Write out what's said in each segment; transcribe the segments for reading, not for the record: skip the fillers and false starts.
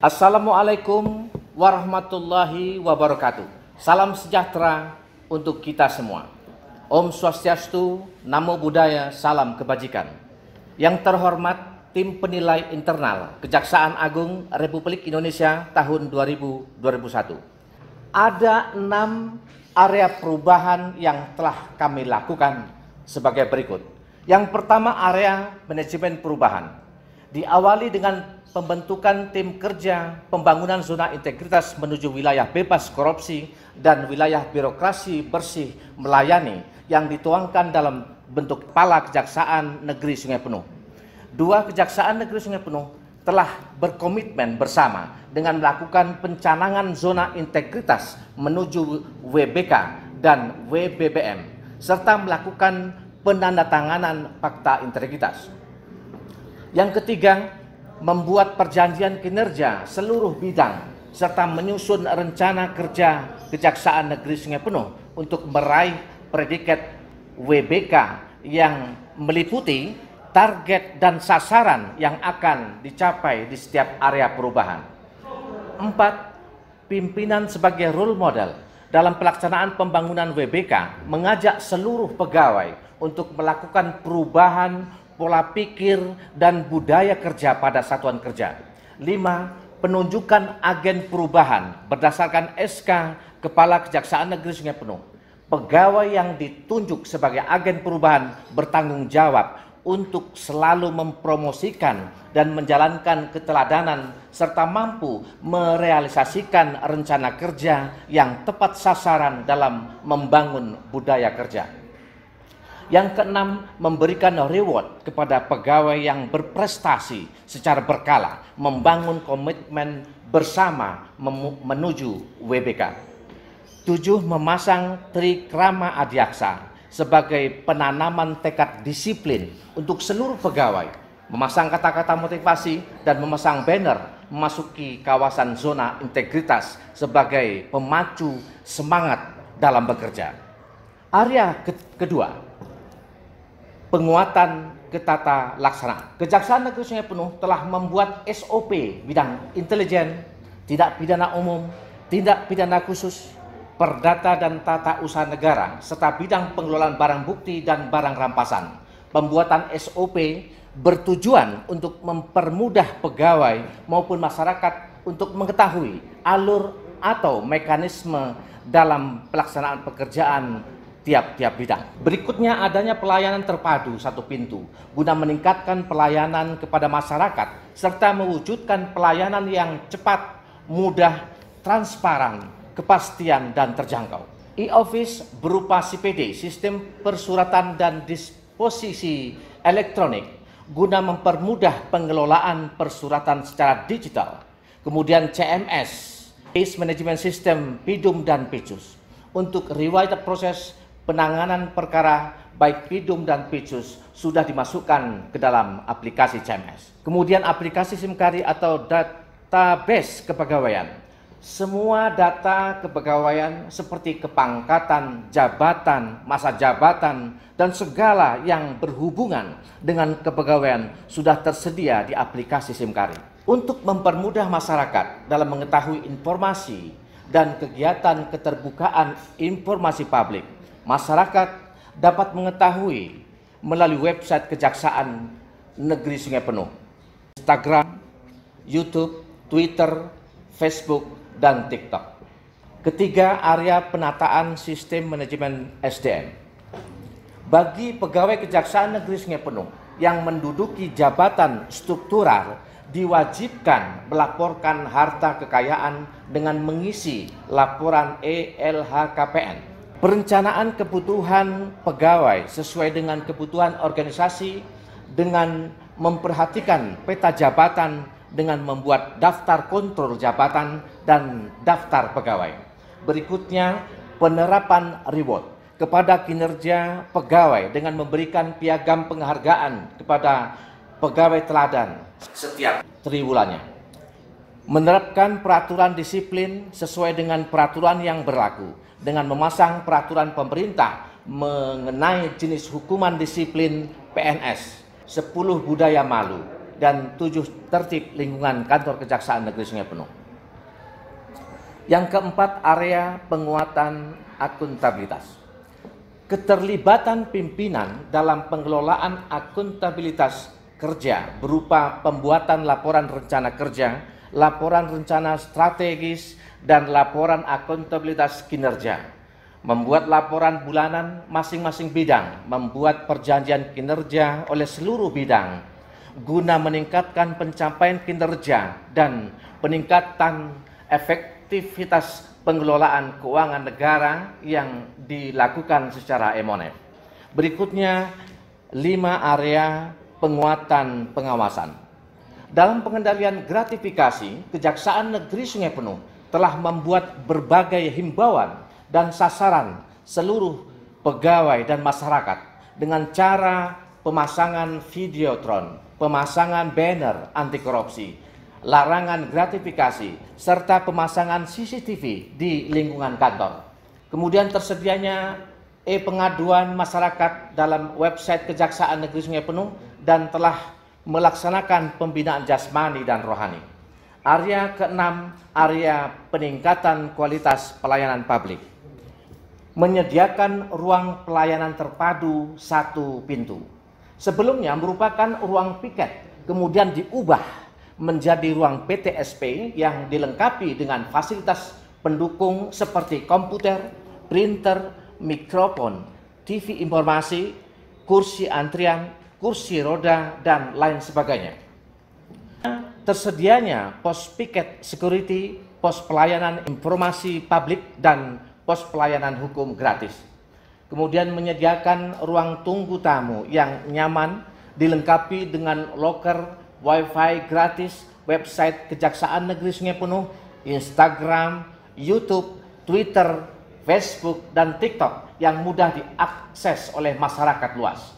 Assalamualaikum warahmatullahi wabarakatuh. Salam sejahtera untuk kita semua. Om Swastiastu, Namo Buddhaya, salam kebajikan. Yang terhormat tim penilai internal Kejaksaan Agung Republik Indonesia tahun 2021. Ada 6 area perubahan yang telah kami lakukan sebagai berikut. Yang pertama, area manajemen perubahan. Diawali dengan pembentukan tim kerja pembangunan zona integritas menuju wilayah bebas korupsi dan wilayah birokrasi bersih melayani yang dituangkan dalam bentuk Kepala Kejaksaan Negeri Sungai Penuh. 2 Kejaksaan Negeri Sungai Penuh telah berkomitmen bersama dengan melakukan pencanangan zona integritas menuju WBK dan WBBM serta melakukan penandatanganan fakta integritas. Yang ketiga, membuat perjanjian kinerja seluruh bidang serta menyusun rencana kerja Kejaksaan Negeri Sungai Penuh untuk meraih predikat WBK yang meliputi target dan sasaran yang akan dicapai di setiap area perubahan. 4. Pimpinan sebagai role model dalam pelaksanaan pembangunan WBK mengajak seluruh pegawai untuk melakukan perubahan pola pikir dan budaya kerja pada satuan kerja. 5. Penunjukan agen perubahan berdasarkan SK Kepala Kejaksaan Negeri Sungai Penuh. Pegawai yang ditunjuk sebagai agen perubahan bertanggung jawab untuk selalu mempromosikan dan menjalankan keteladanan serta mampu merealisasikan rencana kerja yang tepat sasaran dalam membangun budaya kerja. Yang keenam, memberikan reward kepada pegawai yang berprestasi secara berkala, membangun komitmen bersama menuju WBK. 7. Memasang Trikrama Adiaksa sebagai penanaman tekad disiplin untuk seluruh pegawai, memasang kata-kata motivasi dan memasang banner memasuki kawasan zona integritas sebagai pemacu semangat dalam bekerja. Area kedua, penguatan ketata laksana. Kejaksaan Negeri Sungai Penuh telah membuat SOP bidang intelijen, tindak pidana umum, tindak pidana khusus, perdata dan tata usaha negara, serta bidang pengelolaan barang bukti dan barang rampasan. Pembuatan SOP bertujuan untuk mempermudah pegawai maupun masyarakat untuk mengetahui alur atau mekanisme dalam pelaksanaan pekerjaan tiap-tiap bidang. Berikutnya, adanya pelayanan terpadu satu pintu guna meningkatkan pelayanan kepada masyarakat serta mewujudkan pelayanan yang cepat, mudah, transparan, kepastian dan terjangkau. E-Office berupa CPD, sistem persuratan dan disposisi elektronik guna mempermudah pengelolaan persuratan secara digital. Kemudian CMS, Case Management System, PIDUM dan PICUS untuk riwayat proses penanganan perkara baik PIDUM dan PICUS sudah dimasukkan ke dalam aplikasi CMS. Kemudian aplikasi SIMKARI atau database kepegawaian. Semua data kepegawaian seperti kepangkatan, jabatan, masa jabatan, dan segala yang berhubungan dengan kepegawaian sudah tersedia di aplikasi SIMKARI. Untuk mempermudah masyarakat dalam mengetahui informasi dan kegiatan keterbukaan informasi publik, masyarakat dapat mengetahui melalui website Kejaksaan Negeri Sungai Penuh, Instagram, YouTube, Twitter, Facebook, dan TikTok. Ketiga, area penataan sistem manajemen SDM. Bagi pegawai Kejaksaan Negeri Sungai Penuh yang menduduki jabatan struktural, diwajibkan melaporkan harta kekayaan dengan mengisi laporan ELHKPN. Perencanaan kebutuhan pegawai sesuai dengan kebutuhan organisasi dengan memperhatikan peta jabatan dengan membuat daftar kontrol jabatan dan daftar pegawai. Berikutnya, penerapan reward kepada kinerja pegawai dengan memberikan piagam penghargaan kepada pegawai teladan setiap triwulannya. Menerapkan peraturan disiplin sesuai dengan peraturan yang berlaku dengan memasang peraturan pemerintah mengenai jenis hukuman disiplin PNS, 10 budaya malu, dan 7 tertib lingkungan kantor Kejaksaan Negeri Sungai Penuh. Yang keempat, area penguatan akuntabilitas. Keterlibatan pimpinan dalam pengelolaan akuntabilitas kerja berupa pembuatan laporan rencana kerja, laporan rencana strategis, dan laporan akuntabilitas kinerja. Membuat laporan bulanan masing-masing bidang, membuat perjanjian kinerja oleh seluruh bidang, guna meningkatkan pencapaian kinerja dan peningkatan efektivitas pengelolaan keuangan negara yang dilakukan secara emotif. Berikutnya, 5 area penguatan pengawasan. Dalam pengendalian gratifikasi, Kejaksaan Negeri Sungai Penuh telah membuat berbagai himbauan dan sasaran seluruh pegawai dan masyarakat dengan cara pemasangan videotron, pemasangan banner anti korupsi, larangan gratifikasi, serta pemasangan CCTV di lingkungan kantor. Kemudian tersedianya pengaduan masyarakat dalam website Kejaksaan Negeri Sungai Penuh dan telah melaksanakan pembinaan jasmani dan rohani. Area keenam, area peningkatan kualitas pelayanan publik. Menyediakan ruang pelayanan terpadu 1 pintu. Sebelumnya merupakan ruang piket, kemudian diubah menjadi ruang PTSP yang dilengkapi dengan fasilitas pendukung seperti komputer, printer, mikrofon, TV informasi, kursi antrian, kursi roda, dan lain sebagainya. Tersedianya pos piket security, pos pelayanan informasi publik, dan pos pelayanan hukum gratis. Kemudian menyediakan ruang tunggu tamu yang nyaman, dilengkapi dengan loker, wifi gratis, website Kejaksaan Negeri Sungai Penuh, Instagram, YouTube, Twitter, Facebook, dan TikTok yang mudah diakses oleh masyarakat luas.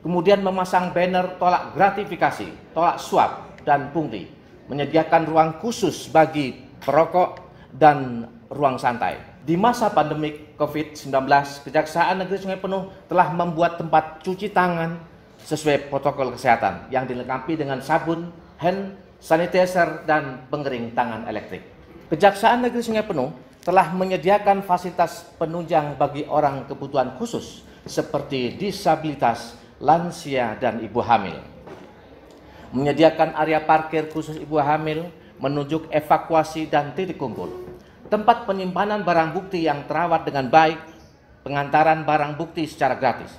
Kemudian memasang banner tolak gratifikasi, tolak suap, dan pungli. Menyediakan ruang khusus bagi perokok dan ruang santai. Di masa pandemik COVID-19, Kejaksaan Negeri Sungai Penuh telah membuat tempat cuci tangan sesuai protokol kesehatan yang dilengkapi dengan sabun, hand sanitizer, dan pengering tangan elektrik. Kejaksaan Negeri Sungai Penuh telah menyediakan fasilitas penunjang bagi orang kebutuhan khusus seperti disabilitas, lansia, dan ibu hamil. Menyediakan area parkir khusus ibu hamil, menunjuk evakuasi dan titik kumpul. Tempat penyimpanan barang bukti yang terawat dengan baik, pengantaran barang bukti secara gratis.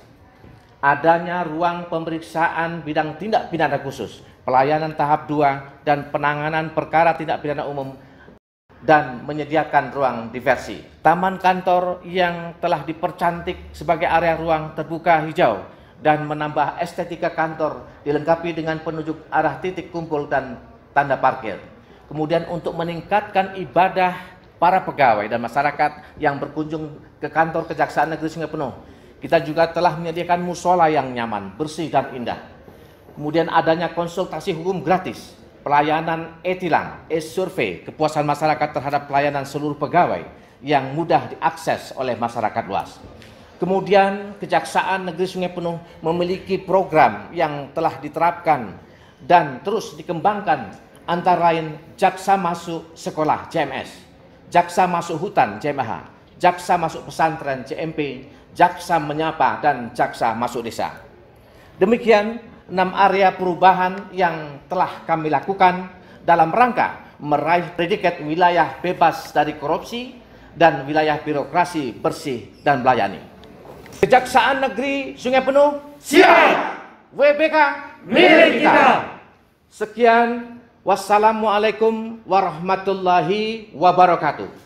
Adanya ruang pemeriksaan bidang tindak pidana khusus, pelayanan tahap 2, dan penanganan perkara tindak pidana umum, dan menyediakan ruang diversi. Taman kantor yang telah dipercantik sebagai area ruang terbuka hijau dan menambah estetika kantor dilengkapi dengan penunjuk arah titik kumpul dan tanda parkir. Kemudian untuk meningkatkan ibadah para pegawai dan masyarakat yang berkunjung ke kantor Kejaksaan Negeri Sungai Penuh, kita juga telah menyediakan musola yang nyaman, bersih, dan indah. Kemudian adanya konsultasi hukum gratis, pelayanan e-tilang, e-survei, kepuasan masyarakat terhadap pelayanan seluruh pegawai yang mudah diakses oleh masyarakat luas. Kemudian Kejaksaan Negeri Sungai Penuh memiliki program yang telah diterapkan dan terus dikembangkan, antara lain Jaksa Masuk Sekolah JMS, Jaksa Masuk Hutan JMH, Jaksa Masuk Pesantren JMP, Jaksa Menyapa, dan Jaksa Masuk Desa. Demikian 6 area perubahan yang telah kami lakukan dalam rangka meraih predikat wilayah bebas dari korupsi dan wilayah birokrasi bersih dan melayani. Kejaksaan Negeri Sungai Penuh siap! WBK milik kita! Sekian, wassalamualaikum warahmatullahi wabarakatuh.